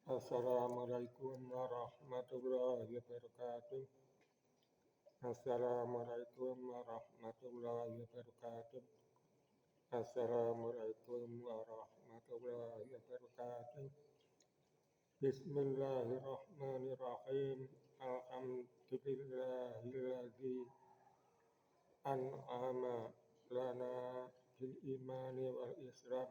Assalamualaikum warahmatullahi wabarakatuh. Assalamualaikum warahmatullahi wabarakatuh. Assalamualaikum warahmatullahi wabarakatuh. Bismillahirrahmanirrahim. Alhamdulillahilladzi an'ama lana bil imani wal islam.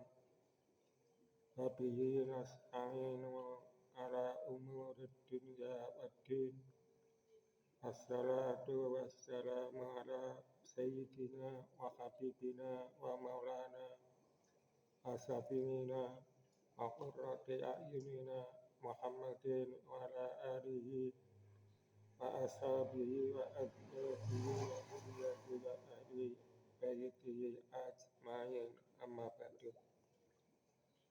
Wa bihi nasta'inu ala umurid dunya waddin. Assalatu wassalamu ala sayyidina wa habibina wa maulana asafina wa qurrati a'yunina Muhammadin wa ala alihi wa ashabihi wa adzabihi wa dhurriyyatihi wa ahli baitihi ajmain, amma ba'du.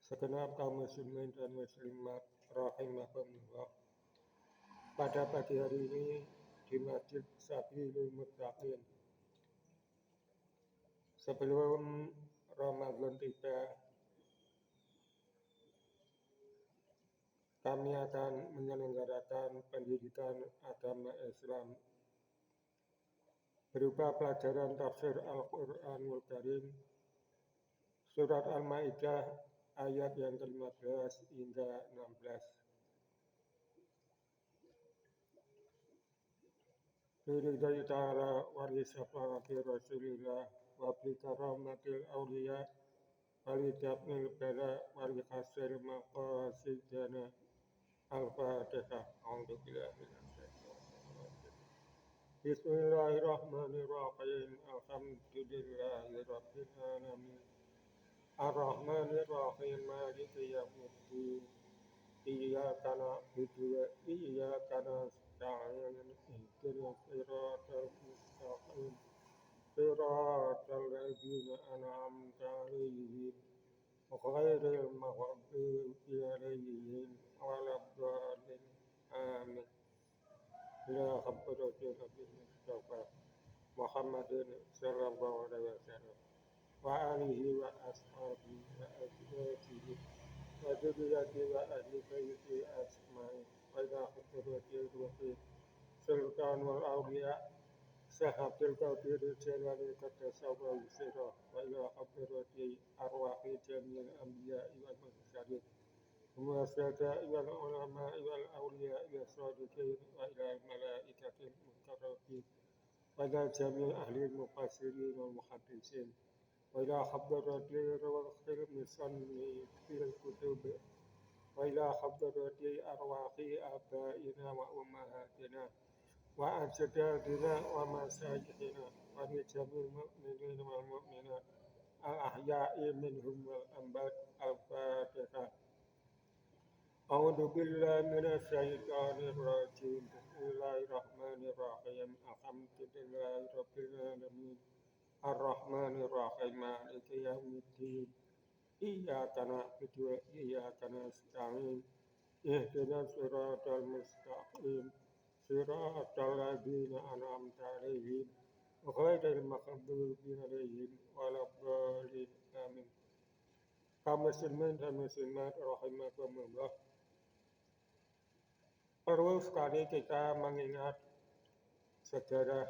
Segenap kaum muslimin dan muslimat rahimakumullah. Pada pagi hari ini di Masjid Sabilul Muttaqin, sebelum Ramadan tiba, kami akan menyelenggarakan pendidikan agama Islam berupa pelajaran tafsir Al-Quranul Karim, surat Al-Maidah ayat yang ke-15 hingga 16. Biridai ta'ala wa risafati Rasulillah wa bikaramatil awliya wa lidabnil bala wa lihasil maqasidana. Al-Fatihah. Bismillahirrahmanirrahim. Alhamdulillahirabbil alamin. Ar-Rahmanir-Rahim. Maliki yaumiddin. Iyyaka na'budu wa iyyaka nasta'in. Ihdinas siratal mustaqim. Siratal ladzina an'amta 'alaihim ghairil maghdubi 'alaihim waladdallin. Amin. Ya hadratin Nabi Mustafa Muhammadin sallallahu alaihi wasallam wa alihi wa ashabihi wa azwajihi wa dzurriyyatihi wa ahli baitihi ajmain. Wa ila hadratil ruhi sultanul awliya sahabil qadir jalali qaddasallahu sirrah wa ila hadratil arwahi jamil anbiya'i wal mursalin wa syahada'i wal ulama'i wal awliya'i was shadiqin wa ila malaikatil muqarrabin wa ila jami' ahli mufassirin wal muhaddisin wa ila hadratil rawahil musanni fil kutub wa ila hadratil arwahi abaina wa ummahatina wa ajdadina wa masayikhina wa li jami'il mu'minin wal mu'minat al-ahya'i minhum wal amwat. Al-Fatihah. A'udzu billahi minasy syaithanir rajim. Bismillahirrahmanirrahim. Alhamdulillahirabbil alamin. Ar-Rahmanir Rahim. Maliki yaumiddin. Iyyaka na'budu wa iyyaka nasta'in. Ihdinas siratal mustaqim. Siratal ladzina an'amta 'alaihim ghairil maghdubi 'alaihim waladdallin. Amin. Kaum muslimin dan muslimat rahimakumullah. Perlu sekali kita mengingat sejarah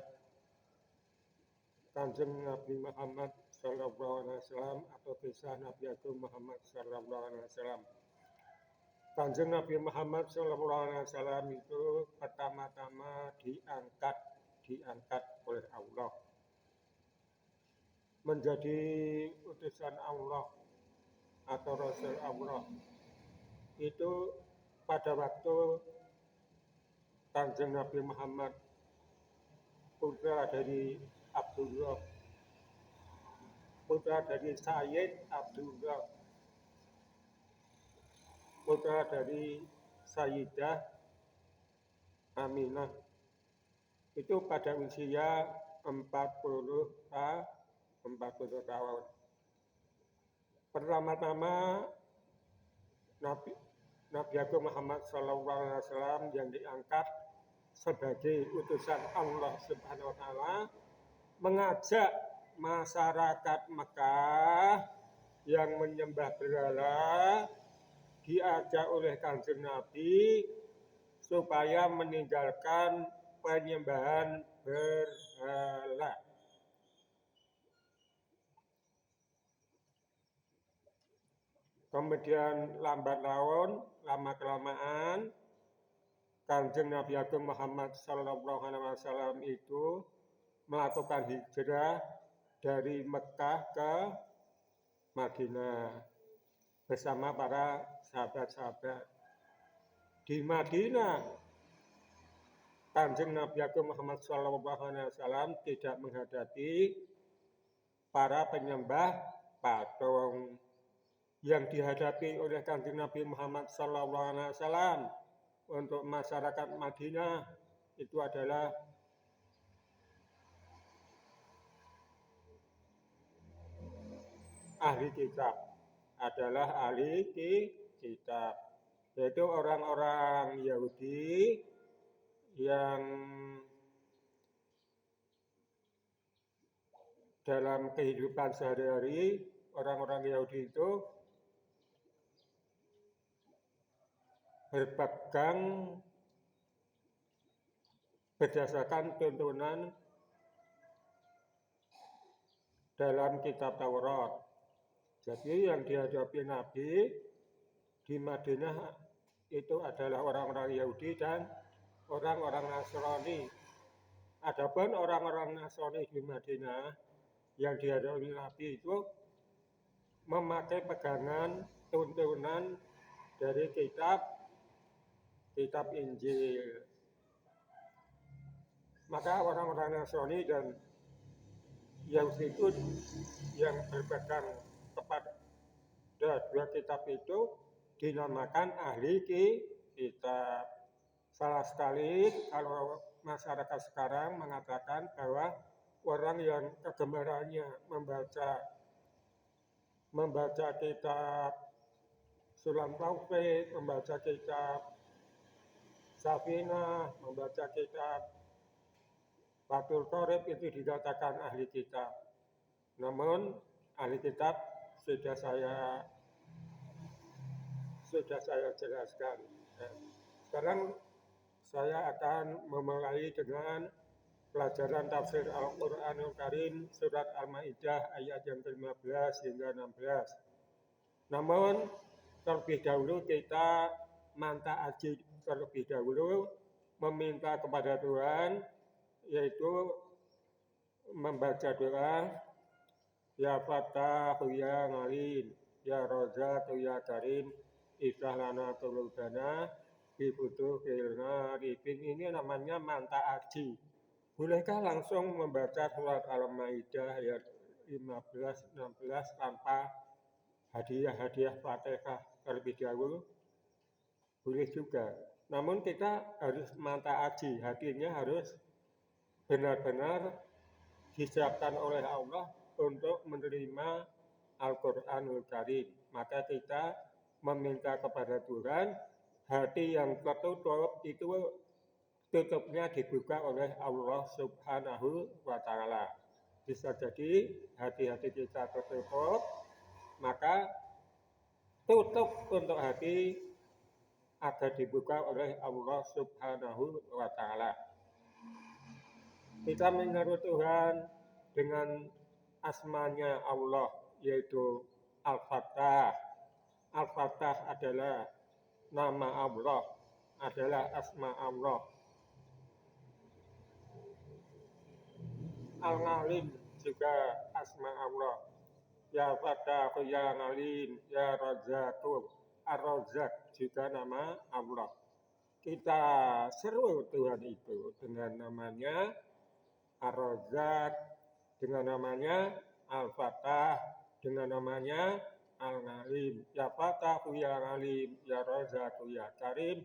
Kanjeng Nabi Muhammad sallallahu alaihi wasallam atau kisah Nabi Agung Muhammad sallallahu alaihi wasallam. Kanjeng Nabi Muhammad sallallahu alaihi wasallam itu pertama-tama diangkat oleh Allah menjadi utusan Allah atau Rasul Allah. Itu pada waktu Kanjeng Nabi Muhammad putra dari Abdullah, putra dari Sayyid Abdullah, putra dari Sayyidah Aminah, itu pada usia 40 tahun. Pertama-tama Nabi Agung Muhammad SAW yang diangkat sebagai utusan Allah Subhanahu wa Ta'ala mengajak masyarakat Mekah yang menyembah berhala diajak oleh Kanjeng Nabi supaya meninggalkan penyembahan berhala. Kemudian lambat laun, lama-kelamaan, Kanjeng Nabi Agung Muhammad Sallallahu Alaihi Wasallam itu melakukan hijrah dari Mekah ke Madinah bersama para sahabat-sahabat. Di Madinah, Kanjeng Nabi Agung Muhammad Sallallahu Alaihi Wasallam tidak menghadapi para penyembah patung. Yang dihadapi oleh Kanjeng Nabi Muhammad SAW untuk masyarakat Madinah itu adalah ahli kitab, yaitu orang-orang Yahudi yang dalam kehidupan sehari-hari orang-orang Yahudi itu berpegang berdasarkan tuntunan dalam kitab Taurat. Jadi yang dihadapi Nabi di Madinah itu adalah orang-orang Yahudi dan orang-orang Nasrani. Adapun orang-orang Nasrani di Madinah yang dihadapi Nabi itu memakai pegangan tuntunan dari kitab Injil. Maka orang-orang Nasrani dan Yahudi itu yang berpegang kepada dua kitab itu dinamakan ahli kitab. Salah sekali kalau masyarakat sekarang mengatakan bahwa orang yang kegemarannya membaca kitab Sulam Taufik, membaca kitab Safinah, membaca kitab Fathul Qorib itu dikatakan ahli kitab. Namun ahli kitab sudah saya jelaskan. Sekarang saya akan memulai dengan pelajaran tafsir Al-Quranul Karim surat Al-Ma'idah ayat yang ke-15 hingga 16. Namun terlebih dahulu kita manta'aji terlebih dahulu meminta kepada Tuhan, yaitu membaca doa Ya Fattahu Ya Ngalim Ya Razaqu Ya Karim Iftah lana qulubana bi futuhil arifin. Ini namanya manta'aji. Bolehkah langsung membaca surat Al-Maidah ayat 15-16 tanpa hadiah Fatihah terlebih dahulu? Boleh juga. Namun kita harus manta'aji, hatinya harus benar-benar disiapkan oleh Allah untuk menerima Al-Quranul Karim. Maka kita meminta kepada Tuhan, hati yang tertutup itu tutupnya dibuka oleh Allah Subhanahu wa Ta'ala. Bisa jadi hati-hati kita tertutup, maka tutup untuk hati agar dibuka oleh Allah Subhanahu wa Ta'ala. Kita menurut Tuhan dengan asmanya Allah, yaitu Al-Fattah. Al-Fattah adalah nama Allah, adalah asma Allah. Al-Ngalim juga asma Allah. Ya Fattahu Ya Ngalim Ya Razaqu. Ar-Razaq juga nama Allah. Kita seru Tuhan itu dengan namanya Ar-Razaq, dengan namanya Al-Fattah, dengan namanya Al-Ngalim. Ya Fattahu Ya Ngalim Ya Razaqu Ya Karim.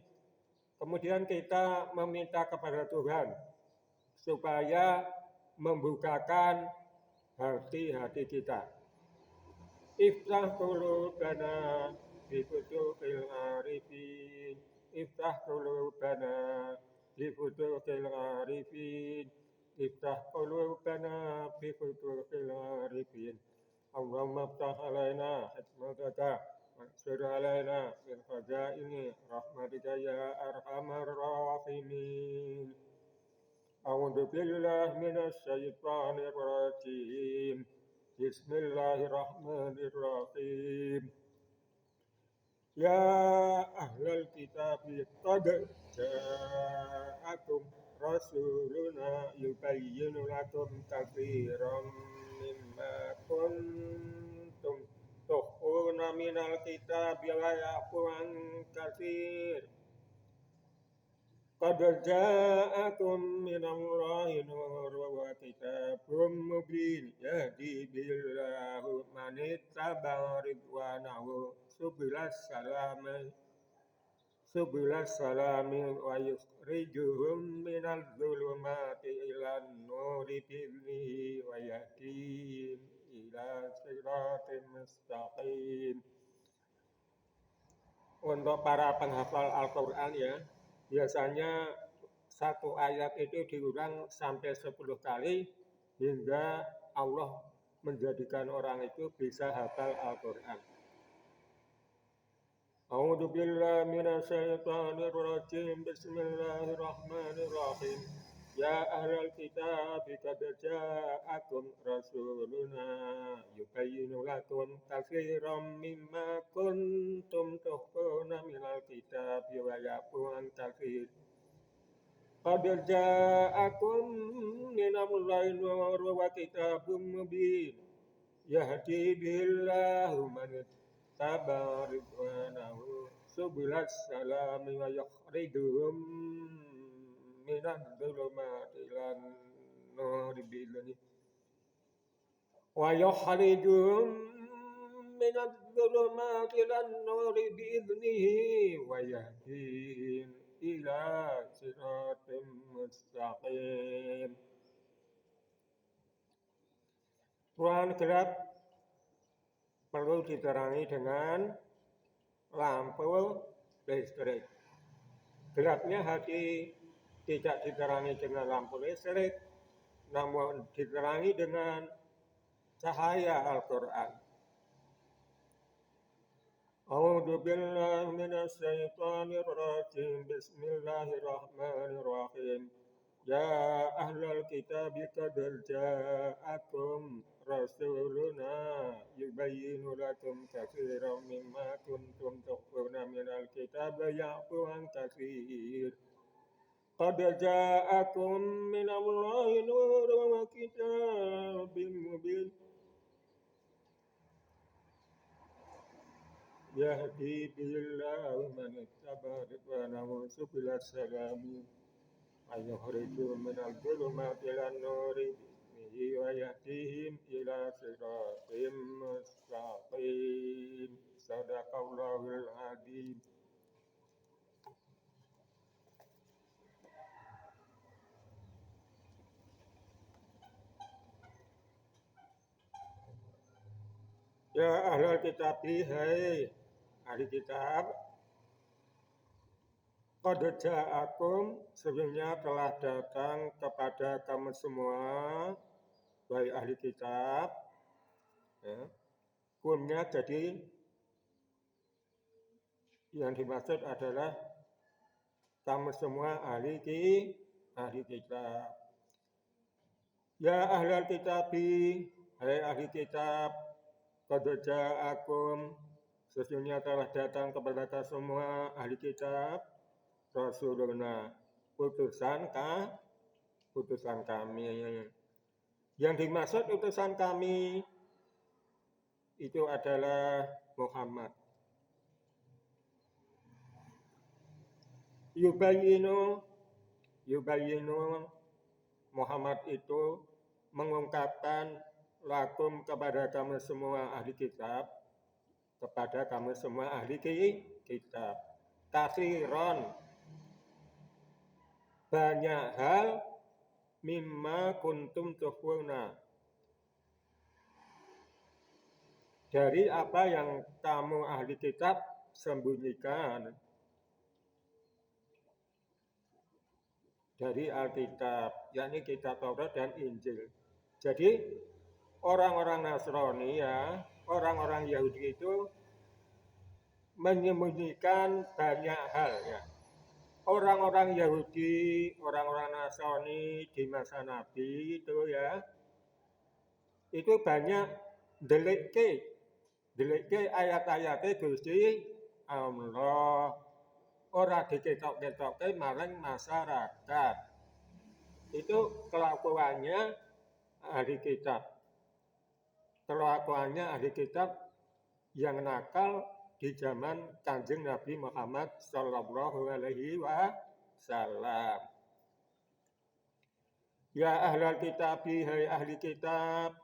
Kemudian kita meminta kepada Tuhan supaya membukakan hati-hati kita. Iftah qulubana bi futuhil arifin. Iftah qulubana bi futuhil arifin. Iftah qulubana bi futuhil arifin. Allahumma iftah alaina hikmataka وانصر علينا من خزائن رحمتك يا أرحم الراحمين. أعوذ بالله من الشيطان الرجيم. بسم الله الرحمن الرحيم. يا أهل الكتاب قد جاءكم رسولنا يبين لكم كثيرا مما كنتم تخفون من الكتاب ويعفو عن كثير. قد جاءكم من الله نور وكتاب مبين يهدي به الله من اتبع رضوانه سبل السلام ويخرجهم من الظلمات إلى النور بإذنه ويهديهم إلى صراط مستقيم. Untuk para penghafal Al-Quran ya, biasanya satu ayat itu diulang sampai 10 kali hingga Allah menjadikan orang itu bisa hafal Al-Quran. A'udzu billahi minasyaitonir rajim. Bismillahirrahmanirrahim. Ya ahlal kitab qad ja'akum rasuluna yubayyinu lakum katsiran mimma kuntum tukhfuna minal kitab wa ya'fu an katsir. Qad ja'akum minallahi nurun wa kitabun mubin yahdi bihillahu man ittaba'a ridwanahu subulas salami wa yukhrijuhum minadh dhulumati ilan nuri bi'idhnihi wa yukhrijuhum minadh dhulumati ilan nuri bi'idhnihi wa yahdihim ila siratim mustaqim. Ruangan gelap perlu diterangi dengan lampu listrik. Gelapnya hati tidak diterangi dengan lampu listrik, namun diterangi dengan cahaya Al-Quran. A'udzu billahi minasyaitonir rajim. Bismillahirrahmanirrahim. Ya ahlal kitab qad ja'akum rasuluna yubayyinu lakum katsiran mimma kuntum tukhfuna minal kitab wa ya'fu an katsir. Qad ja'akum minallahi nurun wa kitabun mubin yahdi bihillahu man ittaba'a ridwanahu subulas salami wa yukhrijuhum minadh dhulumati ilan nuri bi'idhnihi wa yahdihim ila siratim mustaqim. Shadaqallahul adzim. Ya ahlal kitab, hai ahli kitab, qad ja'akum, sesungguhnya telah datang kepada kamu semua, wahai ahli kitab. Ya. Kumnya jadi yang dimaksud adalah kamu semua ahli kitab. Ya ahlal kitabi, hai ahli kitab, qad ja'akum, sesungguhnya telah datang kepada kita semua ahli kitab rasuluna, utusan kami. Yang dimaksud utusan kami itu adalah Muhammad. Yubayyinu Muhammad itu mengungkapkan lakum kepada kamu semua ahli kitab, kepada kamu semua ahli kitab, katsiran, banyak hal, mimma kuntum tukhfuna, dari apa yang kamu ahli kitab sembunyikan dari Alkitab, yakni kitab Taurat dan Injil. Jadi orang-orang Nasrani ya, orang-orang Yahudi itu menyembunyikan banyak hal ya. Orang-orang Yahudi, orang-orang Nasrani di masa Nabi itu ya, itu banyak delik ayat-ayatnya Gusti Allah. Ora diketok-ketokke marang masyarakat. Itu kelakuannya ahli kitab. Kelakuannya ahli kitab yang nakal di zaman Kanjeng Nabi Muhammad sallallahu alaihi wasallam. Ya ahlal kitabi, hai ahli kitab,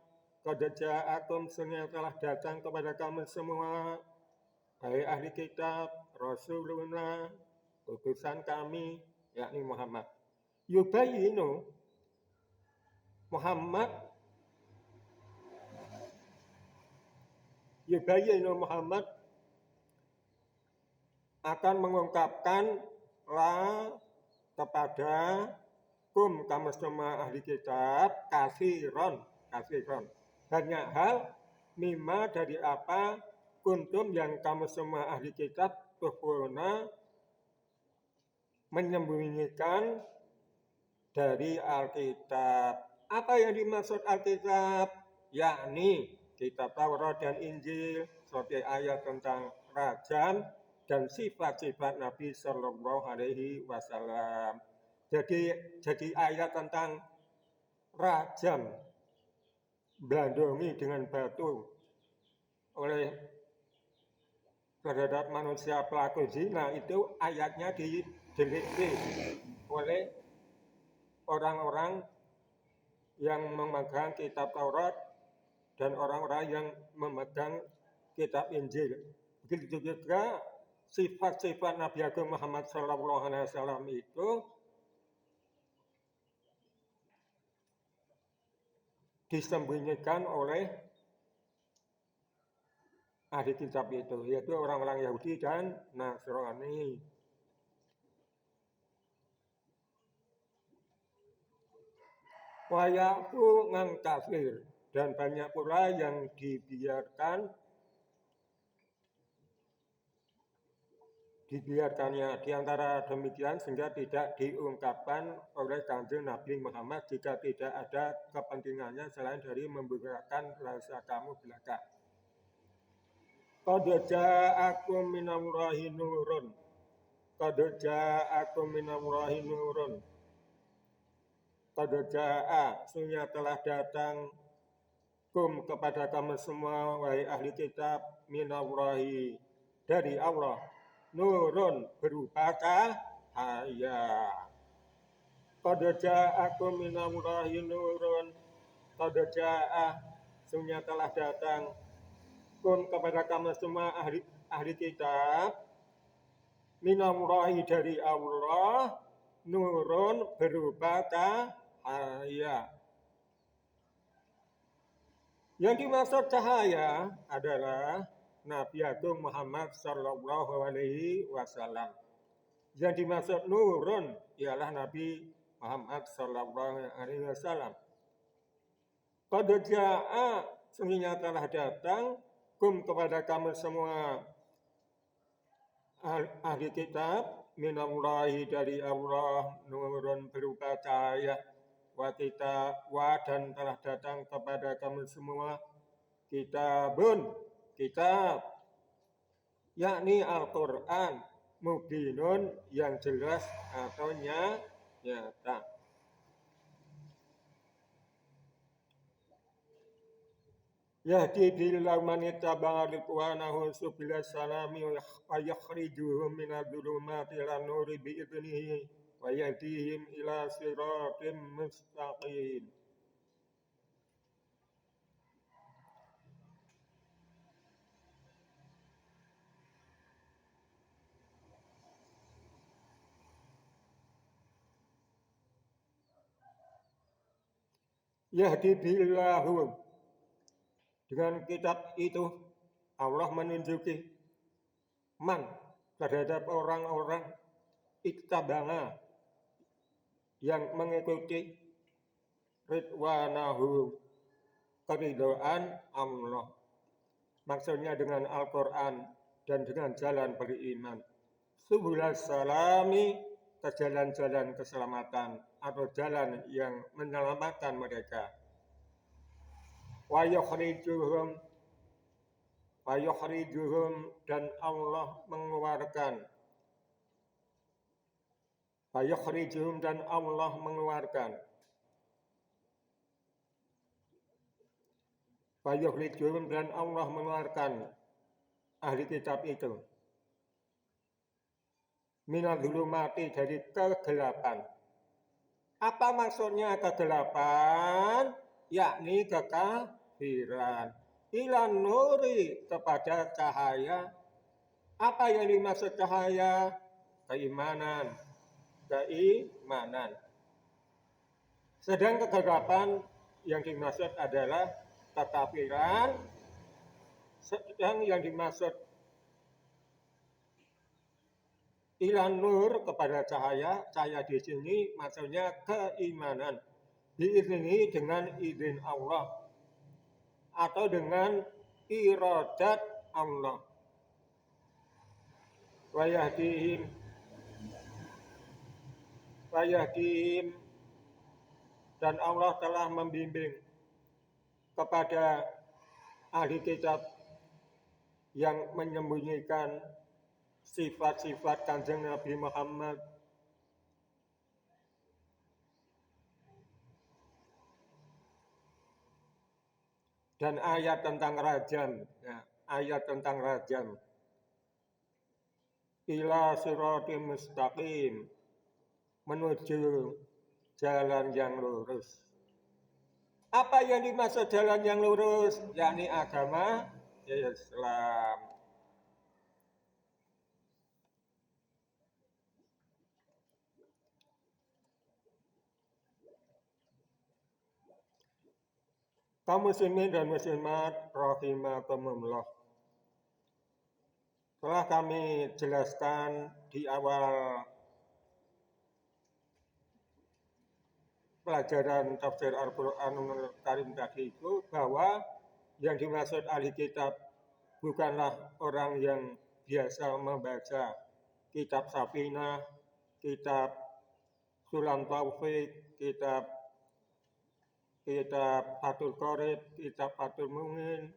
qad ja'akum sungguh telah datang kepada kamu semua, hai ahli kitab, Rasuluna, utusan kami, yakni Muhammad. Yubayinu Muhammad akan mengungkapkan kepada kamu semua ahli kitab kasiron banyak hal mimma dari apa kuntum yang kamu semua ahli kitab tuhfuna menyembunyikan dari Alkitab. Apa yang dimaksud Alkitab? Yakni kitab Taurat dan Injil seperti ayat tentang rajam dan sifat-sifat Nabi Sallallahu Alaihi Wasallam. Jadi ayat tentang rajam, belandongi dengan batu oleh terhadap manusia pelaku zina, itu ayatnya dideliti oleh orang-orang yang memegang kitab Taurat dan orang-orang yang memegang kitab Injil. Begitu juga sifat-sifat Nabi Agung Muhammad SAW itu disembunyikan oleh ahli kitab itu, yaitu orang-orang Yahudi dan Nasrani. Wayaku ngang kafir, dan banyak pula yang dibiarkannya di antara demikian sehingga tidak diungkapkan oleh Kanjeng Nabi Muhammad jika tidak ada kepentingannya selain dari membukakan rasa kamu belaka. Qad ja'akum minallahi nurun. Qad ja'akum minallahi nurun. Qad ja'a, sungguh telah datang kepada kamu semua wahai ahli kitab minallahi dari Allah nurun berupa cahaya. Qad ja'akum minallahi nurun. Qad ja'a, sungguh telah datang kepada kamu semua ahli kitab minallahi dari Allah nurun berupa cahaya. Yang dimaksud cahaya adalah Nabi Agung Muhammad Sallallahu Alaihi Wasallam. Yang dimaksud nurun ialah Nabi Muhammad Sallallahu Alaihi Wasallam. Qad jaa, sungguhnya telah datang kepada kamu semua ahli kitab minallahi dari Allah nurun berupa cahaya. Dan telah datang kepada kamu semua kitab, yakni Al-Quran, mubinun yang jelas atau nyata. Yahdi billahu man ittaba'a ridwanahu subilas salami wa yakhrijuhum minadh-dhulumati ilan nuri bi'idnihi wa yahdihim ila siratim mustaqim. Yahdi billahu, dengan kitab itu Allah menunjuki man terhadap orang-orang ittabana yang mengikuti ridwanahu, keridhaan Allah. Maksudnya dengan Al-Quran dan dengan jalan beriman. Subulas salami, ke jalan-jalan keselamatan atau jalan yang menyelamatkan mereka. Wa yukhrijuhum dan Allah mengeluarkan. Wa yukhrijuhum dan Allah mengeluarkan. Wa yukhrijuhum dan Allah mengeluarkan ahli kitab itu minal zulumati, dari kegelapan. Apa maksudnya kegelapan? Yakni kekafiran. Ila nuri, kepada cahaya. Apa yang dimaksud cahaya? Keimanan. Sedang kegelapan yang dimaksud adalah kekafiran. Sedang yang dimaksud ilan nur, kepada cahaya. Cahaya di sini maksudnya keimanan. Diiringi dengan izin Allah atau dengan iradat Allah. Wayahdihim dan Allah telah membimbing kepada ahli kitab yang menyembunyikan sifat-sifat Kanjeng Nabi Muhammad. Dan ayat tentang rajam, ayat tentang rajam. Ila siratim mustaqim, menuju jalan yang lurus. Apa yang dimaksud jalan yang lurus? Yakni agama Islam. Kaum muslimin dan muslimat rahimakumullah. Telah kami jelaskan di awal pelajaran tafsir Al-Qur'anul Karim tadi itu, bahwa yang dimaksud ahli kitab bukanlah orang yang biasa membaca kitab Safinah, kitab Sulam Taufik, kitab Fathul Qorib, kitab Fathul Mu'in,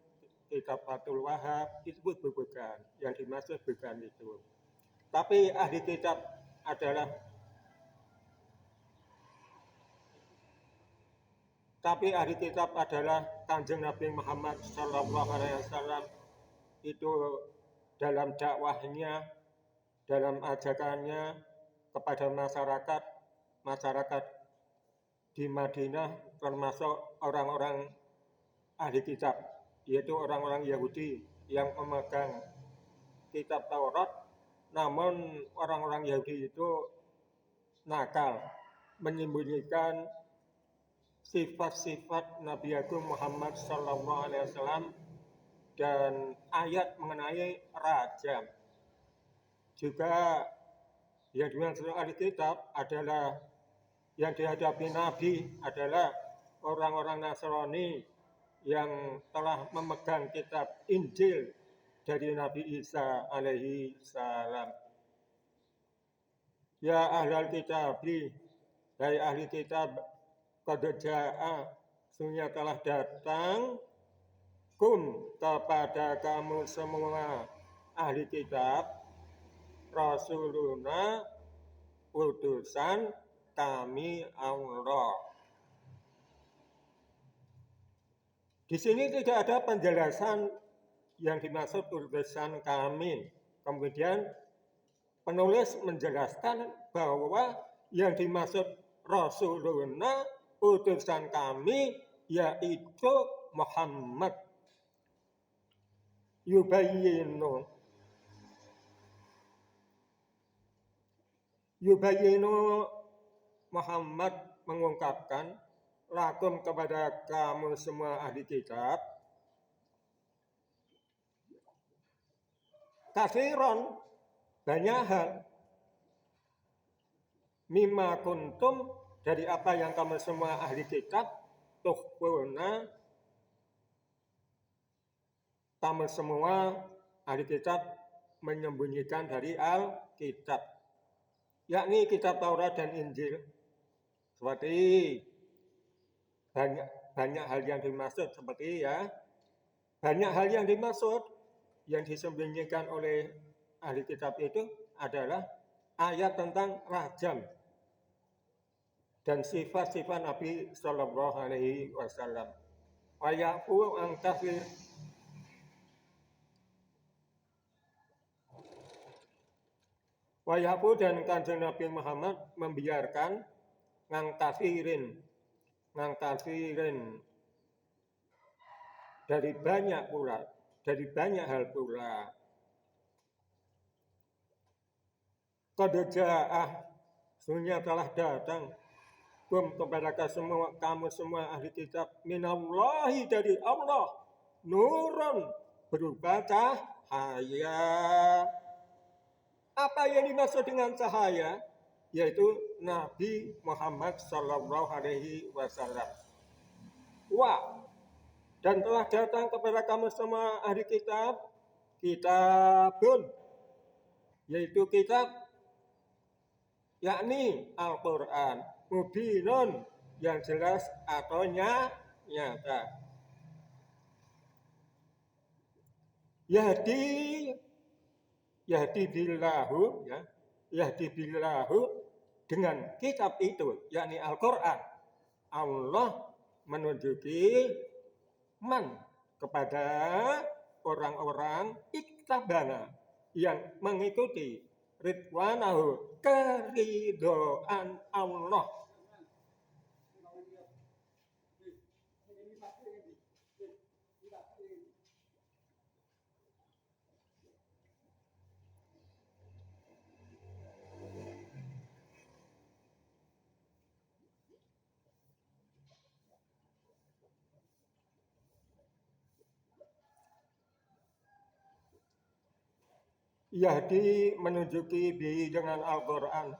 kitab Fathul Wahab. Itu bukan. Yang dimaksud bukan itu. Tapi ahli kitab adalah Kanjeng Nabi Muhammad SAW. Itu dalam dakwahnya, dalam ajakannya kepada masyarakat di Madinah, termasuk orang-orang ahli kitab, yaitu orang-orang Yahudi yang memegang kitab Taurat. Namun orang-orang Yahudi itu nakal, menyembunyikan sifat-sifat Nabi Agung Muhammad SAW dan ayat mengenai rajam. Juga yang dimaksud ahli kitab adalah yang dihadapi Nabi adalah orang-orang Nasrani yang telah memegang kitab Injil dari Nabi Isa alaihi salam. Ya ahlal kitabi, dari ahli kitab, qad jaa, sungguh telah datang, kepada kamu semua ahli kitab, Rasuluna, utusan kami Allah. Di sini tidak ada penjelasan yang dimaksud utusan kami. Kemudian penulis menjelaskan bahwa yang dimaksud Rasuluna, utusan kami, yaitu Muhammad. Yubayyinu Muhammad mengungkapkan lakum, kepada kamu semua ahli kitab, katsiron, banyak hal, mimma kuntum, dari apa yang kamu semua ahli kitab, tukhfuna, kamu semua ahli kitab menyembunyikan dari Alkitab, yakni kitab Taurat dan Injil. Seperti banyak hal yang dimaksud, seperti banyak hal yang dimaksud yang disembunyikan oleh ahli kitab itu adalah ayat tentang rajam dan sifat-sifat Nabi Shallallahu Alaihi Wasallam. Wayafu angkafir Wayafu dan Kanjeng Nabi Muhammad membiarkan ngangkafirin dari banyak hal pula. Qad ja'ah, sesungguhnya telah datang kepada kamu semua ahli kitab, minallahi, dari Allah, nurun, berupa cahaya. Apa yang dimaksud dengan cahaya? Yaitu Nabi Muhammad Sallallahu Alaihi Wasallam. Dan telah datang kepada kamu semua ahli kitab, kitabun, yaitu kitab, yakni Al-Quran, mubinun, yang jelas atau nyata. Yahdi billahu, dengan kitab itu, yakni Al-Quran, Allah menunjuki kepada orang-orang iktabana, yang mengikuti ridwanahu, keridhaan Allah. Yahdi, menunjuki bi, dengan Al-Quran,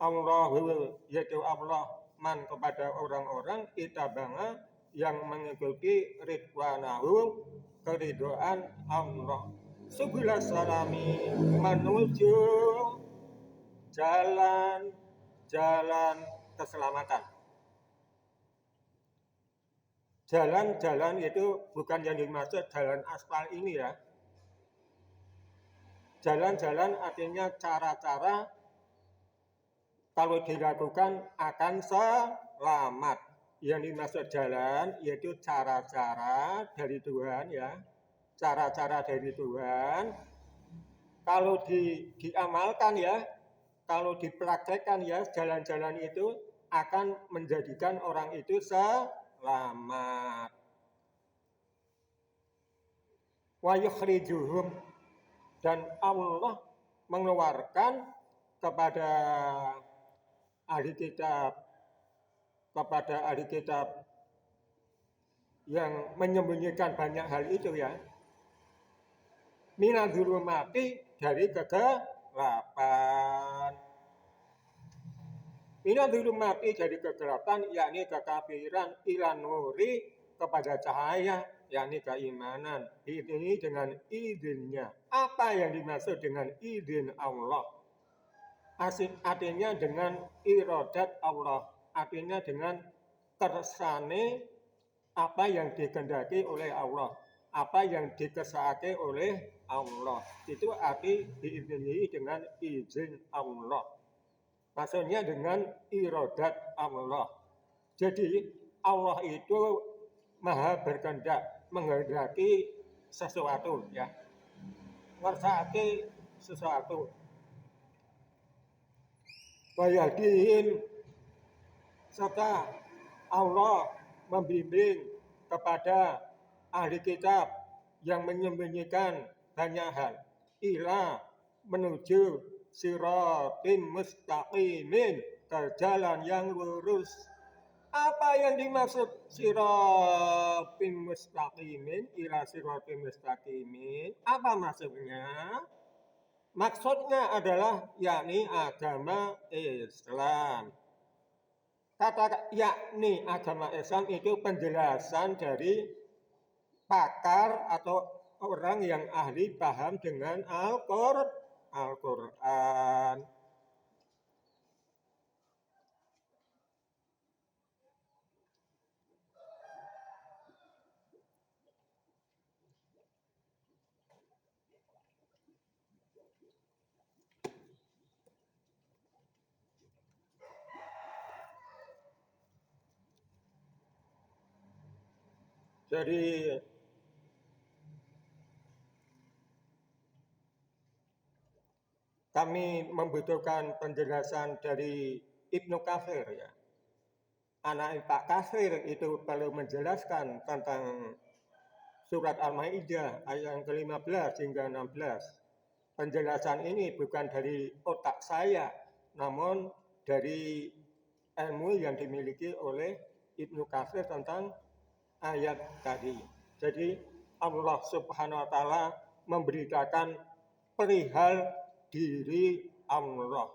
Allahu, yaitu Allah, man, kepada orang-orang itabanga, yang mengikuti ridwanahu, keridhaan Allah, subula salami, menuju jalan keselamatan. Jalan itu bukan yang dimaksud jalan aspal ini ya. Jalan-jalan artinya cara-cara kalau dilakukan akan selamat. Yang dimaksud jalan yaitu cara-cara dari Tuhan ya. Cara-cara dari Tuhan. Kalau diamalkan ya, kalau dipraktekkan ya, jalan-jalan itu akan menjadikan orang itu selamat. Wa yukhrijuhum, dan Allah mengeluarkan kepada ahli kitab yang menyembunyikan banyak hal itu ya, minadzulumati, dari kegelapan. Minadzulumati, dari kegelapan, yakni kekafiran, ilan nuri, kepada cahaya, yakni keimanan. Ini dengan izinnya. Apa yang dimaksud dengan izin Allah? Artinya dengan iradat Allah, artinya dengan kersane, apa yang dikehendaki oleh Allah, apa yang dikersakake oleh Allah. Itu arti diizini dengan izin Allah. Maksudnya dengan iradat Allah. Jadi Allah itu maha berkehendak, menghendaki sesuatu ya, ngersakake sesuatu. Wayahdihim, serta Allah membimbing kepada ahli kitab yang menyembunyikan banyak hal, ila, menuju siratim mustaqimin, ke jalan yang lurus. Apa yang dimaksud siratim mustaqimin, ila siratim mustaqimin? Apa maksudnya? Maksudnya adalah yakni agama Islam. Kata yakni agama Islam itu penjelasan dari pakar atau orang yang ahli paham dengan Al-Quran. Jadi kami membutuhkan penjelasan dari Ibnu Katsir ya. Anak Pak Katsir itu perlu menjelaskan tentang surat Al-Maidah ayat yang ke-15 hingga 16. Penjelasan ini bukan dari otak saya, namun dari ilmu yang dimiliki oleh Ibnu Katsir tentang ayat tadi. Jadi Allah Subhanahu wa taala memberitakan perihal diri Allah.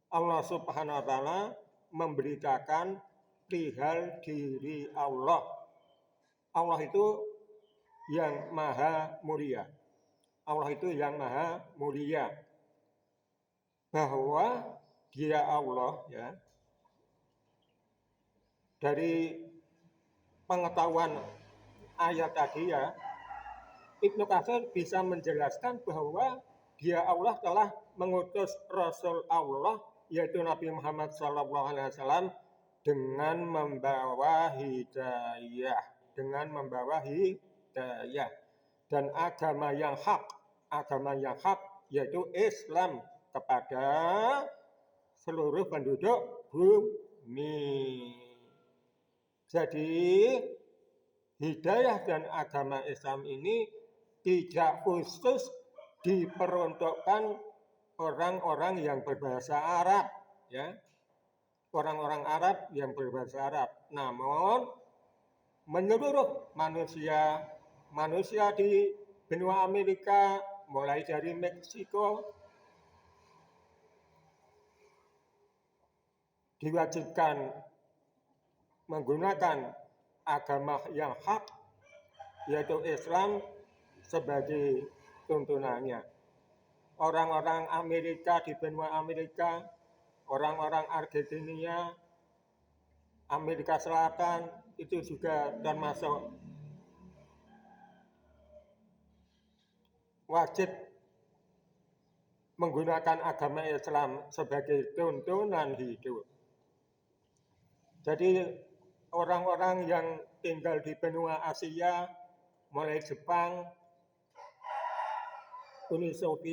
Allah Subhanahu wa taala memberitakan perihal diri Allah. Allah itu yang maha mulia. Allah itu yang maha mulia. Bahwa Dia Allah ya. Dari pengetahuan ayat tadi ya, Ibnu Katsir bisa menjelaskan bahwa Dia Allah telah mengutus Rasul Allah yaitu Nabi Muhammad SAW dengan membawa hidayah, dan agama yang hak yaitu Islam kepada seluruh penduduk bumi. Jadi hidayah dan agama Islam ini tidak khusus diperuntukkan orang-orang yang berbahasa Arab ya. Orang-orang Arab yang berbahasa Arab, namun menyeluruh manusia di benua Amerika mulai dari Meksiko diwajibkan menggunakan agama yang hak yaitu Islam sebagai tuntunannya. Orang-orang Amerika di benua Amerika, orang-orang Argentina, Amerika Selatan itu juga termasuk wajib menggunakan agama Islam sebagai tuntunan hidup. Jadi orang-orang yang tinggal di benua Asia, mulai Jepang, Uni Soviet,